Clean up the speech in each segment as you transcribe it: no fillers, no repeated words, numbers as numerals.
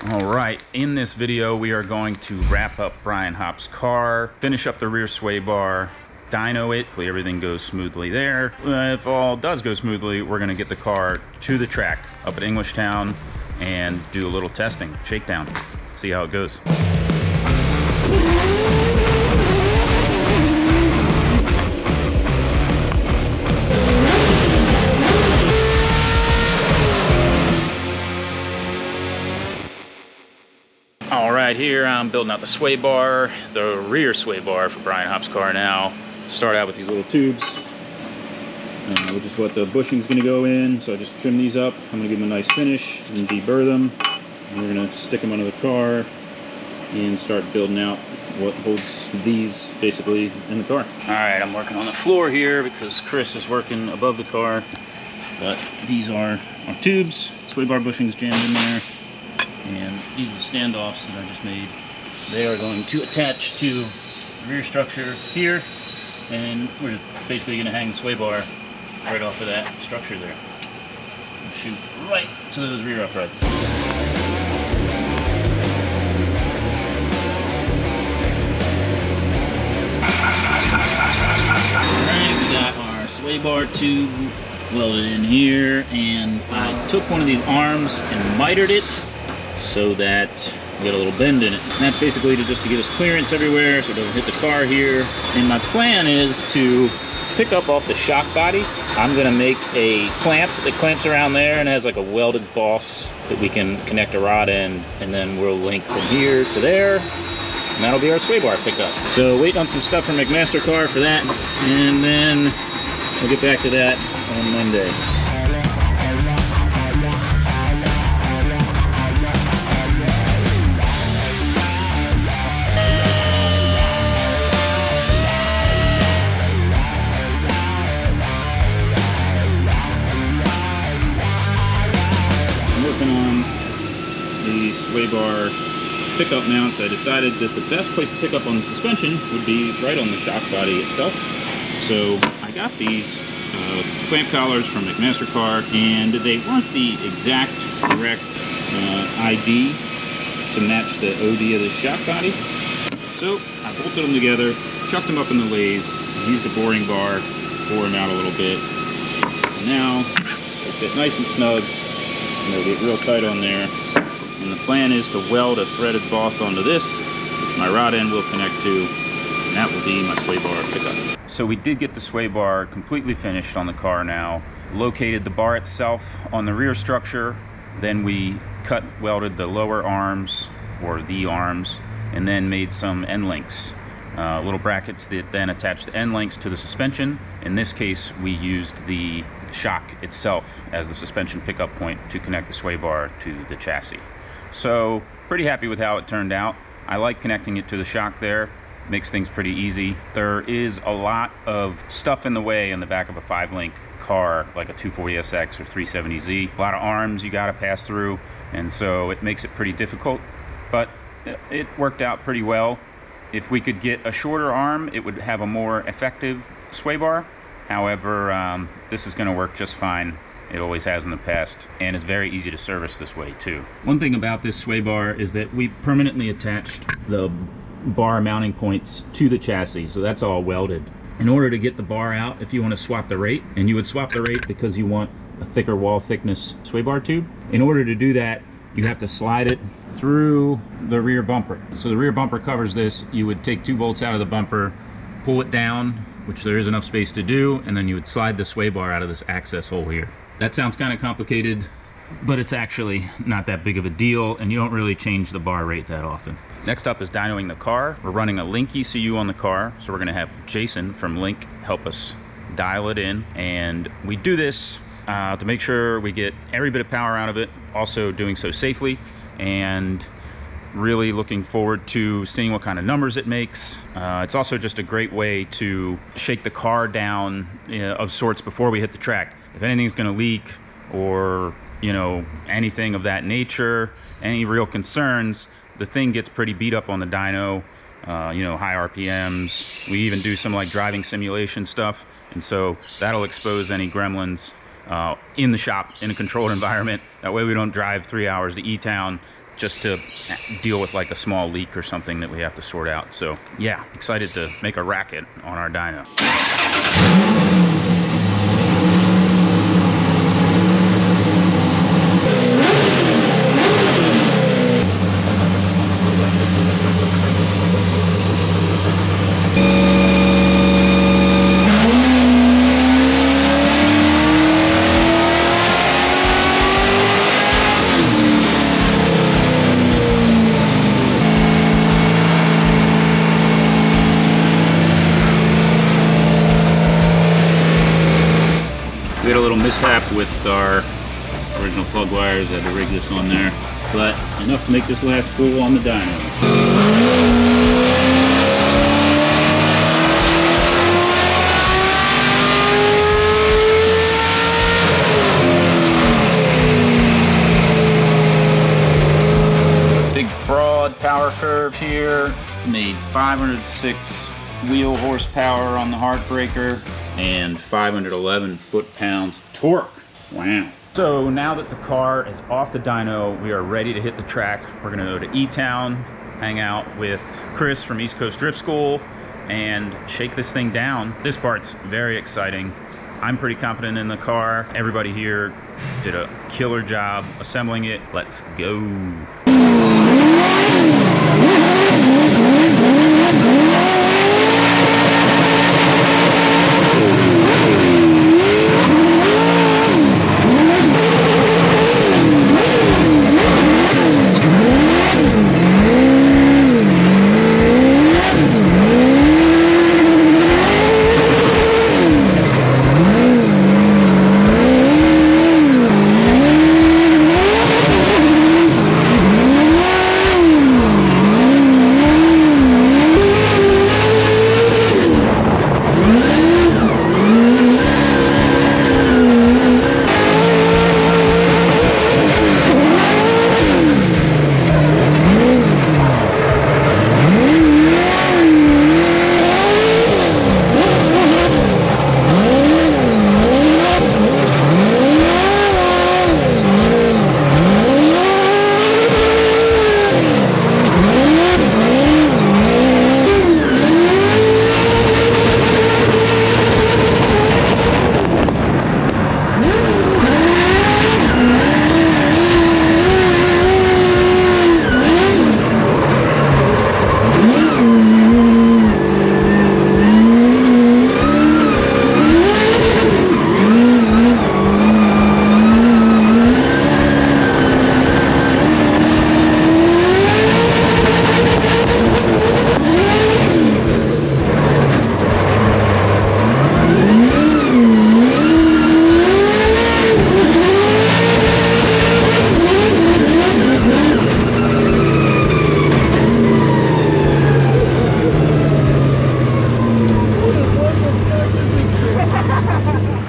All right, in this video we are going to wrap up Brian Hopp's car, finish up the rear sway bar, dyno it, hopefully everything goes smoothly there. If all does go smoothly, we're gonna get the car to the track up at Englishtown and do a little testing, shakedown, see how it goes. All right, here I'm building out the sway bar, the rear sway bar for Brian Hopp's car now. Start out with these little tubes, which is what the bushing's gonna go in. So I just trim these up. I'm gonna give them a nice finish and deburr them. And we're gonna stick them under the car and start building out what holds these basically in the car. All right, I'm working on the floor here because Chris is working above the car. But these are our tubes. Sway bar bushing's jammed in there. And these are the standoffs that I just made. They are going to attach to the rear structure here, and we're just basically going to hang the sway bar right off of that structure there. And shoot right to those rear uprights. Alright, we got our sway bar tube welded in here, and I took one of these arms and mitered it so that we get a little bend in it. And that's basically just to give us clearance everywhere so it doesn't hit the car here. And my plan is to pick up off the shock body. I'm gonna make a clamp that clamps around there and has like a welded boss that we can connect a rod end, and then we'll link from here to there. And that'll be our sway bar pickup. So waiting on some stuff from McMaster Car for that, and then we'll get back to that on Monday. Sway bar pickup mounts. I decided that the best place to pick up on the suspension would be right on the shock body itself. So I got these clamp collars from McMaster Car, and they weren't the exact correct ID to match the OD of the shock body. So I bolted them together, chucked them up in the lathe, used a boring bar, bore them out a little bit. And now they fit nice and snug, and they'll get real tight on there. And the plan is to weld a threaded boss onto this, which my rod end will connect to, and that will be my sway bar pickup. So we did get the sway bar completely finished on the car now. Located the bar itself on the rear structure, then we cut welded the lower arms, or the arms, and then made some end links. Little brackets that then attach the end links to the suspension. In this case, we used the shock itself as the suspension pickup point to connect the sway bar to the chassis. So pretty happy with how it turned out. I like connecting it to the shock there. Makes things pretty easy. There is a lot of stuff in the way in the back of a 5-link car, like a 240SX or 370Z. A lot of arms you gotta pass through, and so it makes it pretty difficult, but it worked out pretty well. If we could get a shorter arm, it would have a more effective sway bar. However, this is gonna work just fine. It always has in the past, and it's very easy to service this way too. One thing about this sway bar is that we permanently attached the bar mounting points to the chassis, so that's all welded. In order to get the bar out, if you want to swap the rate, and you would swap the rate because you want a thicker wall thickness sway bar tube, in order to do that, you have to slide it through the rear bumper. So the rear bumper covers this. You would take 2 bolts out of the bumper, pull it down, which there is enough space to do, and then you would slide the sway bar out of this access hole here. That sounds kind of complicated, but it's actually not that big of a deal, and you don't really change the bar rate that often. Next up is dynoing the car. We're running a Link ECU on the car, so we're gonna have Jason from Link help us dial it in. And we do this to make sure we get every bit of power out of it, also doing so safely, and really looking forward to seeing what kind of numbers it makes. It's also just a great way to shake the car down of sorts before we hit the track. If anything's gonna leak or anything of that nature, any real concerns, the thing gets pretty beat up on the dyno, high RPMs. We even do some like driving simulation stuff, and so that'll expose any gremlins in the shop in a controlled environment. That way we don't drive 3 hours to E-Town just to deal with like a small leak or something that we have to sort out. So yeah, excited to make a racket on our dyno. We had a little mishap with our original plug wires. I had to rig this on there, but enough to make this last full on the dyno. Big broad power curve here, made 506 wheel horsepower on the heartbreaker and 511 foot-pounds torque. Wow. So now that the car is off the dyno, we are ready to hit the track. We're gonna go to E-Town, hang out with Chris from East Coast Drift School, and shake this thing down. This part's very exciting. I'm pretty confident in the car. Everybody here did a killer job assembling it. Let's go.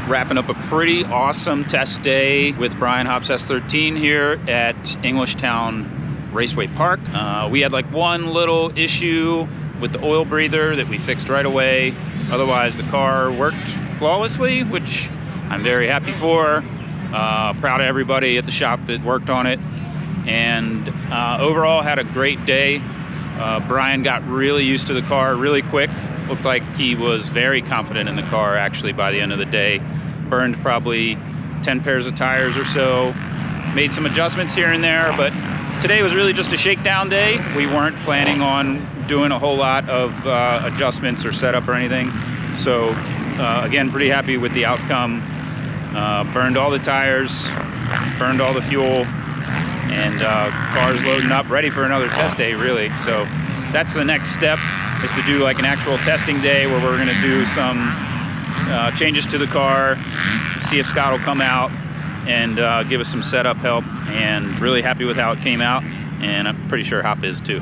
Wrapping up a pretty awesome test day with Brian Hopp's S13 here at Englishtown Raceway Park. We had like one little issue with the oil breather that we fixed right away. Otherwise the car worked flawlessly, which I'm very happy for. Proud of everybody at the shop that worked on it. And overall had a great day. Brian got really used to the car really quick. Looked like he was very confident in the car actually by the end of the day. Burned probably 10 pairs of tires or so. Made some adjustments here and there, but today was really just a shakedown day. We weren't planning on doing a whole lot of adjustments or setup or anything. So again, pretty happy with the outcome. Burned all the tires, burned all the fuel, and car's loading up, ready for another test day really. So that's the next step, is to do like an actual testing day where we're gonna do some changes to the car, see if Scott will come out and give us some setup help, and really happy with how it came out, and I'm pretty sure Hop is too.